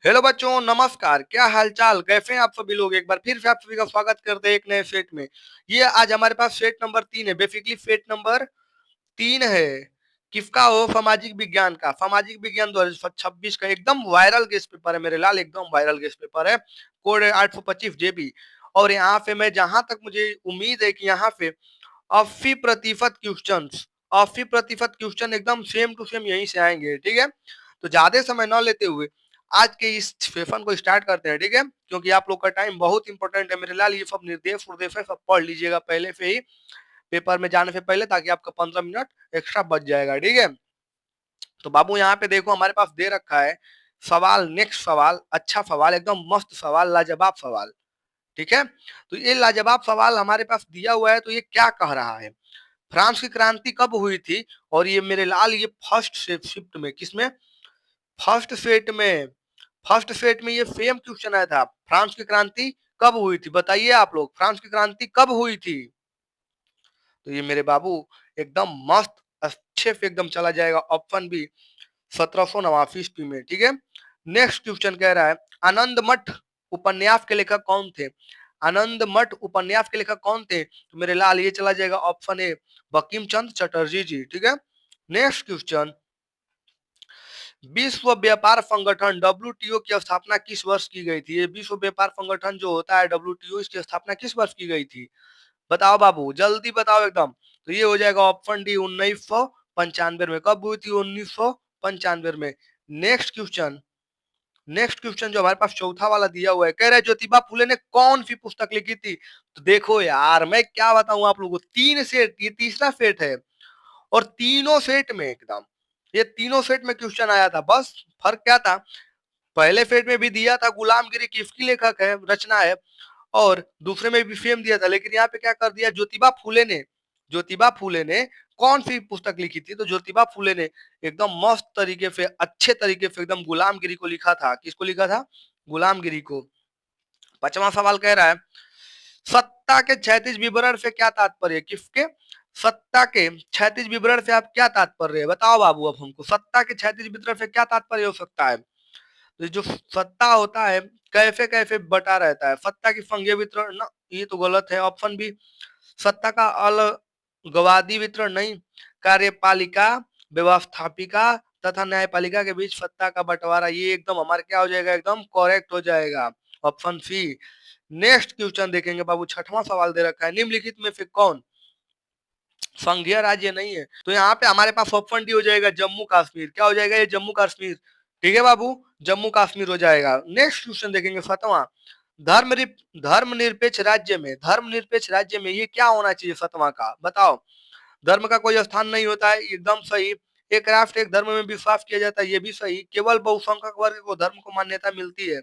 Hello बच्चों, नमस्कार। क्या हालचाल, कैसे हैं आप सभी लोग। एक बार फिर से आप सभी का स्वागत करते हैं एक नए सेट में। ये आज हमारे पास सेट नंबर 3 है। बेसिकली सेट नंबर 3 है किसका हो, सामाजिक विज्ञान का। सामाजिक विज्ञान 2026 का एकदम वायरल गेस्ट पेपर है मेरे लाल, एकदम वायरल गेस्ट पेपर है। कोड 825 जेबी। और यहाँ पे मैं जहां तक मुझे उम्मीद है कि यहाँ पे 80% क्वेश्चन 80% क्वेश्चन एकदम सेम टू सेम यहीं से आएंगे। ठीक है, तो ज्यादा समय न लेते हुए आज के इस सेशन को स्टार्ट करते हैं। ठीक है, क्योंकि आप लोग का टाइम बहुत इंपॉर्टेंट है मेरे लाल। ये सब निर्देश उर्देश है, सब पढ़ लीजिएगा पहले से ही पेपर में जाने से पहले, ताकि आपका 15 मिनट एक्स्ट्रा बच जाएगा। ठीक है, तो बाबू यहाँ पे देखो हमारे पास दे रखा है सवाल। नेक्स्ट सवाल, अच्छा सवाल, एकदम मस्त सवाल, लाजवाब सवाल। ठीक है, तो ये लाजवाब सवाल हमारे पास दिया हुआ है। तो ये क्या कह रहा है, फ्रांस की क्रांति कब हुई थी। और ये मेरे लाल ये फर्स्ट शिफ्ट में, किसमें, फर्स्ट सेट में, फर्स्ट सेट में ये सेम क्वेश्चन आया था। फ्रांस की क्रांति कब हुई थी, बताइए आप लोग, फ्रांस की क्रांति कब हुई थी। तो ये मेरे बाबू एकदम मस्त अच्छे से एकदम चला जाएगा ऑप्शन बी, 1789 ईस्वी में। ठीक है, नेक्स्ट क्वेश्चन कह रहा है आनंद मठ उपन्यास के लेखक कौन थे। आनंद मठ उपन्यास के लेखक कौन थे, तो मेरे लाल ये चला जाएगा ऑप्शन ए, बंकिम चंद्र चटर्जी जी। ठीक है, नेक्स्ट क्वेश्चन, विश्व व्यापार संगठन डब्ल्यूटीओ की स्थापना किस वर्ष की गई थी। ये विश्व व्यापार संगठन जो होता है डब्ल्यूटीओ, इसकी स्थापना किस वर्ष की गई थी, बताओ बाबू, जल्दी बताओ एकदम। तो ये हो जाएगा ऑप्शन डी, 1995 में। कब हुई थी, 1995 में। नेक्स्ट क्वेश्चन, नेक्स्ट क्वेश्चन जो हमारे पास चौथा वाला दिया हुआ है, कह रहे ज्योतिबा फुले ने कौन सी पुस्तक लिखी थी। तो देखो यार, मैं क्या बताऊं आप लोगों को, 3 सेट, ये तीसरा सेट है और तीनों सेट में एकदम, ये तीनों सेट में क्वेश्चन आया था। बस फर्क क्या था, पहले सेट में भी दिया था गुलामगिरी किसकी लेखक है, रचना है, और दूसरे में भी सेम दिया था। लेकिन यहाँ पे क्या कर दिया, ज्योतिबा फुले ने, ज्योतिबा फुले ने कौन सी पुस्तक लिखी थी। तो ज्योतिबा फुले ने एकदम मस्त तरीके से, अच्छे तरीके से एकदम गुलामगिरी को लिखा था। किसको लिखा था, गुलामगिरी को। पांचवा सवाल कह रहा है सत्ता के क्षैतिज विवरण से क्या तात्पर्य, किसके, सत्ता के क्षैतिज विवरण से आप क्या तात्पर्य है, बताओ बाबू। अब हमको सत्ता के क्षैतिज विवरण से क्या तात्पर्य हो सकता है। तो जो सत्ता होता है कैसे कैसे बटा रहता है, सत्ता की संघीय वितरण ना, ये तो गलत है। ऑप्शन बी, सत्ता का अलगाववादी वितरण नहीं, कार्यपालिका, व्यवस्थापिका तथा न्यायपालिका के बीच सत्ता का बंटवारा, ये एकदम हमारे क्या हो जाएगा, एकदम करेक्ट हो जाएगा, ऑप्शन सी। नेक्स्ट क्वेश्चन देखेंगे बाबू, छठवां सवाल दे रखा है निम्नलिखित में से कौन संघीय राज्य नहीं है। तो यहाँ पे हमारे पास ऑप्शन डी हो जाएगा, जम्मू कश्मीर। क्या हो जाएगा, ये जम्मू कश्मीर। ठीक है बाबू, जम्मू कश्मीर हो जाएगा। नेक्स्ट क्वेश्चन देखेंगे सातवां, धर्म धर्मनिरपेक्ष राज्य में, धर्मनिरपेक्ष राज्य में ये क्या होना चाहिए सातवां का, बताओ। धर्म का कोई स्थान नहीं होता है, एकदम सही। एक राष्ट्र एक धर्म में विश्वास किया जाता है, ये भी सही। केवल बहुसंख्यक वर्ग को धर्म को मान्यता मिलती है।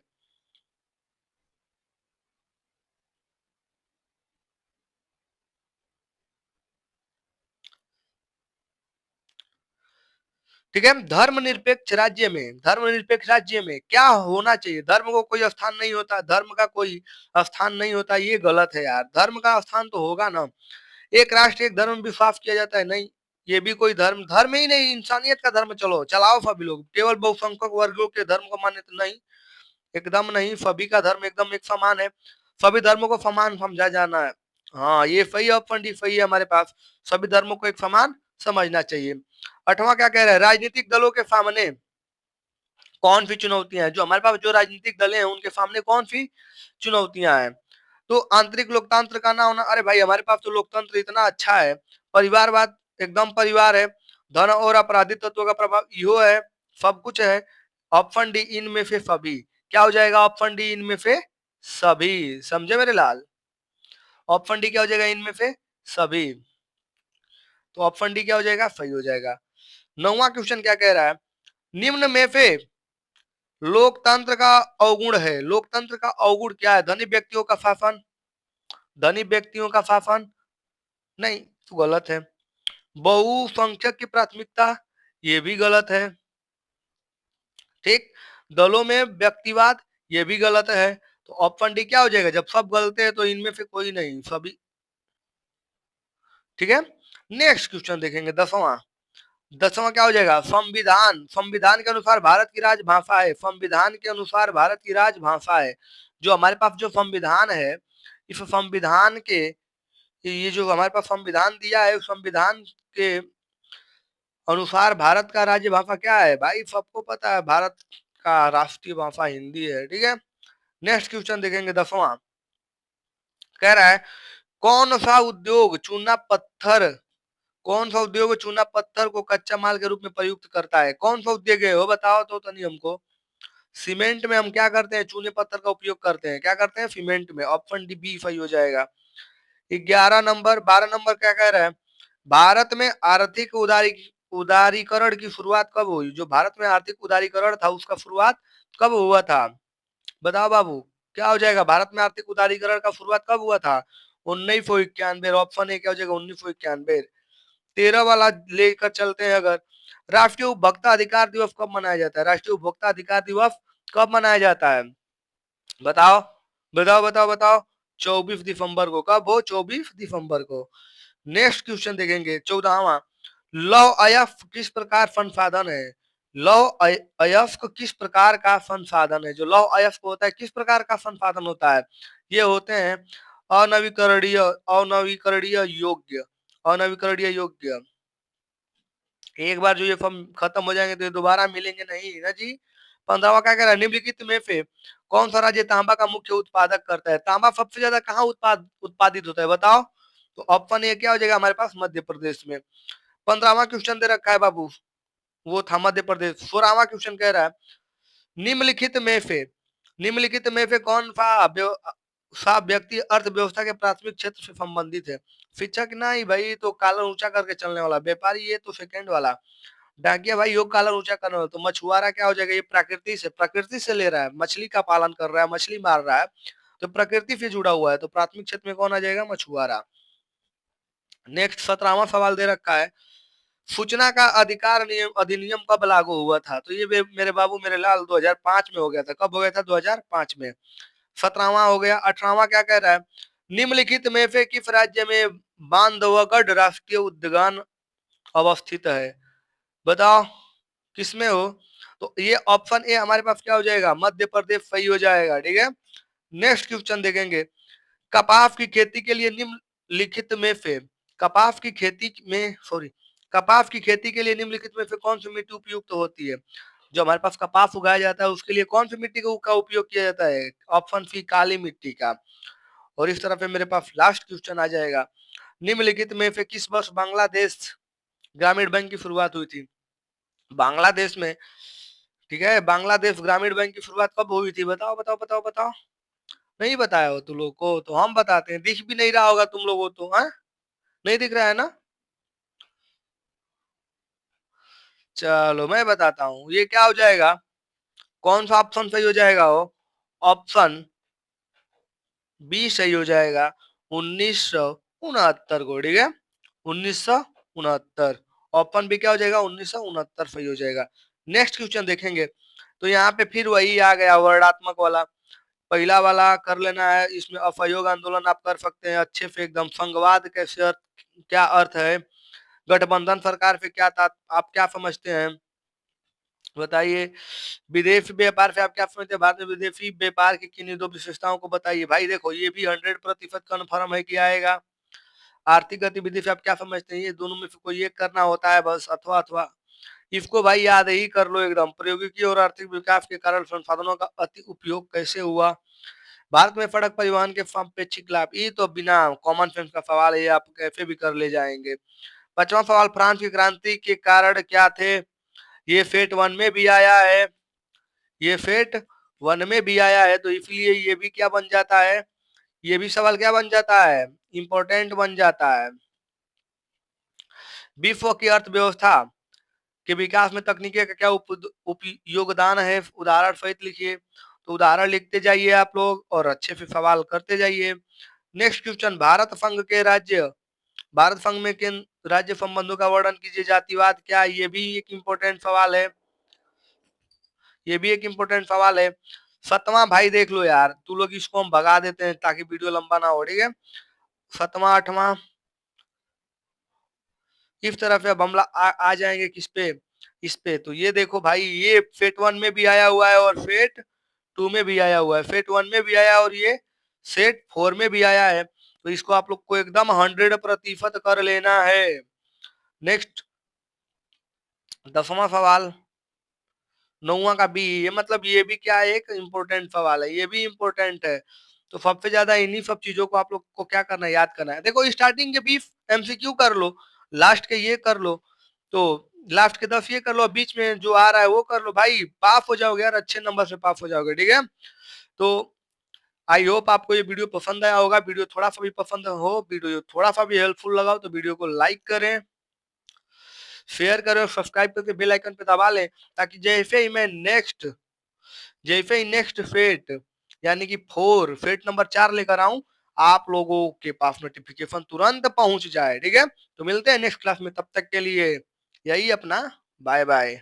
ठीक है, धर्मनिरपेक्ष राज्य में क्या होना चाहिए, धर्म को कोई स्थान नहीं होता, धर्म का कोई स्थान नहीं होता, ये गलत है यार। धर्म का स्थान तो होगा ना। एक राष्ट्र एक धर्म विश्वास किया जाता है, नहीं, ये भी कोई धर्म, धर्म ही नहीं, इंसानियत का धर्म चलो चलाओ सभी लोग। केवल बहुसंख्यक वर्गों के धर्म को मान्यता नहीं, एकदम नहीं, सभी का धर्म एकदम एक समान है, सभी धर्मों को समान समझा जाना है। हाँ, ये सही, ऑप्शन डी सही है हमारे पास, सभी धर्मों को एक समान समझना चाहिए। आठवां क्या कह रहा है, राजनीतिक दलों के सामने कौन सी चुनौतियां हैं, जो हमारे पास जो राजनीतिक दल हैं उनके सामने कौन सी चुनौतियां हैं। तो आंतरिक लोकतंत्र का ना होना, अरे भाई हमारे पास तो लोकतंत्र इतना अच्छा है। परिवारवाद, एकदम परिवार है। धन और आपराधिक तत्वों का प्रभाव, यो है, सब कुछ है। ऑप्शन डी, इनमें से सभी। क्या हो जाएगा, ऑप्शन डी, इनमें से सभी। समझे मेरे लाल, ऑप्शन डी क्या हो जाएगा, इनमें से सभी। तो ऑप्शन डी क्या हो जाएगा, सही हो जाएगा। नौवां क्वेश्चन क्या कह रहा है, निम्न में से लोकतंत्र का अवगुण है, लोकतंत्र का अवगुण क्या है, धनी व्यक्तियों का शासन, धनी व्यक्तियों का शासन नहीं, तो गलत है। बहुसंख्यक की प्राथमिकता, ये भी गलत है। ठीक, दलों में व्यक्तिवाद, ये भी गलत है। तो ऑप्शन डी क्या हो जाएगा, जब सब गलत है तो इनमें से कोई नहीं, सभी। ठीक है, नेक्स्ट क्वेश्चन देखेंगे 10वां, 10वां क्या हो जाएगा, संविधान। संविधान के अनुसार भारत की राजभाषा है, संविधान के अनुसार भारत की राजभाषा है। जो हमारे पास जो संविधान है, इस संविधान के, ये जो हमारे पास संविधान दिया है, उस संविधान के अनुसार भारत का राज्य भाषा क्या है भाई, सबको पता है भारत का राष्ट्रीय भाषा हिंदी है। ठीक है, नेक्स्ट क्वेश्चन देखेंगे 10वां। कह रहा है कौन सा उद्योग चूना पत्थर, कौन सा उद्योग चूना पत्थर को कच्चा माल के रूप में प्रयुक्त करता है, कौन सा उद्योग है वो बताओ तो तनी हमको। सीमेंट में हम क्या करते हैं, चूने पत्थर का उपयोग करते हैं, क्या करते हैं सीमेंट में। ऑप्शन डी बी सही हो जाएगा। 11 नंबर, 12 नंबर क्या कह रहा है, भारत में आर्थिक उदारीकरण की शुरुआत कब हुई, जो भारत में आर्थिक उदारीकरण था उसका शुरुआत कब हुआ था, बताओ बाबू। क्या हो जाएगा, भारत में आर्थिक उदारीकरण का शुरुआत कब हुआ था, 1991। ऑप्शन ए क्या हो जाएगा, 1991। 13 वाला लेकर चलते हैं अगर, राष्ट्रीय उपभोक्ता अधिकार दिवस कब मनाया जाता है, राष्ट्रीय उपभोक्ता अधिकार दिवस कब मनाया जाता है, बताओ बताओ बताओ बताओ। 24 दिसंबर को, कब हो, 24 दिसंबर को। नेक्स्ट क्वेश्चन देखेंगे 14वां। लौह अयस्क किस प्रकार संसाधन है, लौह अयस्क किस प्रकार का संसाधन है, जो लौह अयस्क होता है किस प्रकार का संसाधन होता है, ये होते हैं अनवीकरणीय, अनवीकरणीय योग्य, अनवीकरणीय योग्य। एक बार जो ये फॉर्म खत्म हो जाएंगे तो ये दोबारा मिलेंगे नहीं ना जी। 15वां क्या कह रहा है, निम्नलिखित में से कौन सा राज्य तांबा का मुख्य उत्पादक करता है, तांबा सबसे ज्यादा कहाँ उत्पादित होता है बताओ। तो ऑप्शन ए क्या हो जाएगा हमारे पास, मध्य प्रदेश में। 15वां क्वेश्चन दे रखा है बाबू, वो था मध्य प्रदेश। 16वां क्वेश्चन कह रहा है निम्नलिखित में से, निम्नलिखित में से कौन सा व्यक्ति अर्थव्यवस्था के प्राथमिक क्षेत्र से संबंधित है, शिक्षक नहीं भाई, तो काला ऊंचा करके चलने वाला, व्यापारी ये तो सेकंड वाला, डाकिया भाई योग काला ऊंचा करने वाला, तो मछुआरा क्या हो जाएगा, ये प्रकृति से, प्रकृति से ले रहा है, मछली का पालन कर रहा है, मछली मार रहा है, तो प्रकृति से जुड़ा हुआ है, तो प्राथमिक क्षेत्र में कौन आ जाएगा, मछुआरा। नेक्स्ट 17वां सवाल दे रखा है सूचना का अधिकार नियम अधिनियम कब लागू हुआ था, तो ये मेरे बाबू मेरे लाल 2005 में हो गया था, कब हो गया था, 2005 में। 17वां हो गया। 18वां क्या कह रहा है, निम्नलिखित में से किस राज्य में बांधवगढ़ राष्ट्रीय उद्यान अवस्थित है, बताओ किसमें हो। तो ये ऑप्शन ए हमारे पास क्या हो जाएगा, मध्य प्रदेश सही हो जाएगा। ठीक है, नेक्स्ट क्वेश्चन देखेंगे कपास की खेती के लिए निम्नलिखित में से, कपास की खेती में सॉरी कपास की खेती के लिए निम्नलिखित में से कौन सी मिट्टी उपयुक्त होती है, जो हमारे पास कपास उगाया जाता है उसके लिए कौन सी मिट्टी का उपयोग किया जाता है, ऑप्शन सी काली मिट्टी का। और इस तरह पे मेरे पास लास्ट क्वेश्चन आ जाएगा निम्नलिखित में से किस वर्ष बांग्लादेश ग्रामीण बैंक की शुरुआत हुई थी, बांग्लादेश में। ठीक है, बांग्लादेश ग्रामीण बैंक की शुरुआत कब हुई थी, बताओ बताओ बताओ बताओ। नहीं बताया हो तुम लोग को तो हम बताते हैं, दिख भी नहीं रहा होगा तुम लोगों को तो, हाँ नहीं दिख रहा है ना। चलो मैं बताता हूँ, ये क्या हो जाएगा, कौन सा ऑप्शन सही हो जाएगा, वो ऑप्शन बी सही हो जाएगा, 1969 को। ठीक है, 1969, ऑप्शन बी क्या हो जाएगा, 1969 सही हो जाएगा। नेक्स्ट क्वेश्चन देखेंगे तो यहाँ पे फिर वही आ गया वर्णात्मक वाला, पहला वाला कर लेना है, इसमें असहयोग आंदोलन आप कर सकते हैं अच्छे से एकदम। संघवाद कैसे क्या अर्थ है, गठबंधन सरकार से क्या था, आप क्या समझते हैं बताइए। विदेशी व्यापार से आप क्या समझते हैं, भारत में विदेशी व्यापार की किन्हीं दो विशेषताओं को बताइए। भाई देखो ये भी 100% कन्फर्म है कि आएगा। आर्थिक गतिविधि से आप क्या समझते हैं, ये दोनों में से कोई एक करना होता है बस, अथवा अथवा। इसको भाई याद ही कर लो एकदम, प्रौद्योगिकी और आर्थिक विकास के कारण संसाधनों का अति उपयोग कैसे हुआ, भारत में सड़क परिवहन के सापेक्षिक लाभ, ये तो बिना कॉमन सेंस का सवाल है, ये आप कैसे भी कर ले जाएंगे। 5वां सवाल फ्रांस की क्रांति के कारण क्या थे, ये फेट वन में भी आया है, ये फेट वन में भी आया है, तो इसलिए ये भी क्या बन जाता है, ये भी सवाल क्या बन जाता है, इंपॉर्टेंट बन जाता है। विश्व की अर्थव्यवस्था के विकास में तकनीकी का क्या योगदान है, उदाहरण सहित लिखिए। तो उदाहरण लिखते जाइए आप लोग और अच्छे से सवाल करते जाइए। नेक्स्ट क्वेश्चन, भारत संघ में किन राज्य संबंधों का वर्णन कीजिए, जातिवाद क्या, ये भी एक इम्पोर्टेंट सवाल है, ये भी एक इम्पोर्टेंट सवाल है। 7वां भाई देख लो यार, तू लोग इसको हम भगा देते हैं ताकि वीडियो लंबा ना हो। ठीक है, 7वां 8वां इस तरफ अब हम आ जाएंगे किस पे, इस पे। तो ये देखो भाई, ये फेट 1 में भी आया हुआ है और फेट 2 में भी आया हुआ है, फेट 1 में भी आया और ये सेट 4 में भी आया है। तो इसको आप लोग को एकदम 100% कर लेना है। नेक्स्ट 10वां सवाल, 9वां का बी, ये मतलब ये भी क्या है, एक इम्पोर्टेंट सवाल है, ये भी इम्पोर्टेंट है। तो सबसे ज्यादा इन्हीं सब चीजों को आप लोग को क्या करना है, याद करना है। देखो स्टार्टिंग के 20 एमसीक्यू कर लो, लास्ट के ये कर लो, तो लास्ट के 10 ये कर लो, बीच में जो आ रहा है वो कर लो, भाई पास हो जाओगे यार, अच्छे नंबर से पास हो जाओगे, ठीक है। तो आई होप आपको ये वीडियो पसंद आया होगा। वीडियो थोड़ा सा भी पसंद हो, वीडियो थोड़ा सा भी हेल्पफुल लगा हो तो वीडियो को लाइक करें, शेयर करें और सब्सक्राइब करके बेल आइकन पे दबा लें, ताकि जैसे ही नेक्स्ट फेट यानी कि 4 फेट नंबर 4 लेकर आऊं, आप लोगों के पास नोटिफिकेशन तुरंत पहुंच जाए, ठीक है। तो मिलते हैं नेक्स्ट क्लास में, तब तक के लिए यही अपना बाय बाय।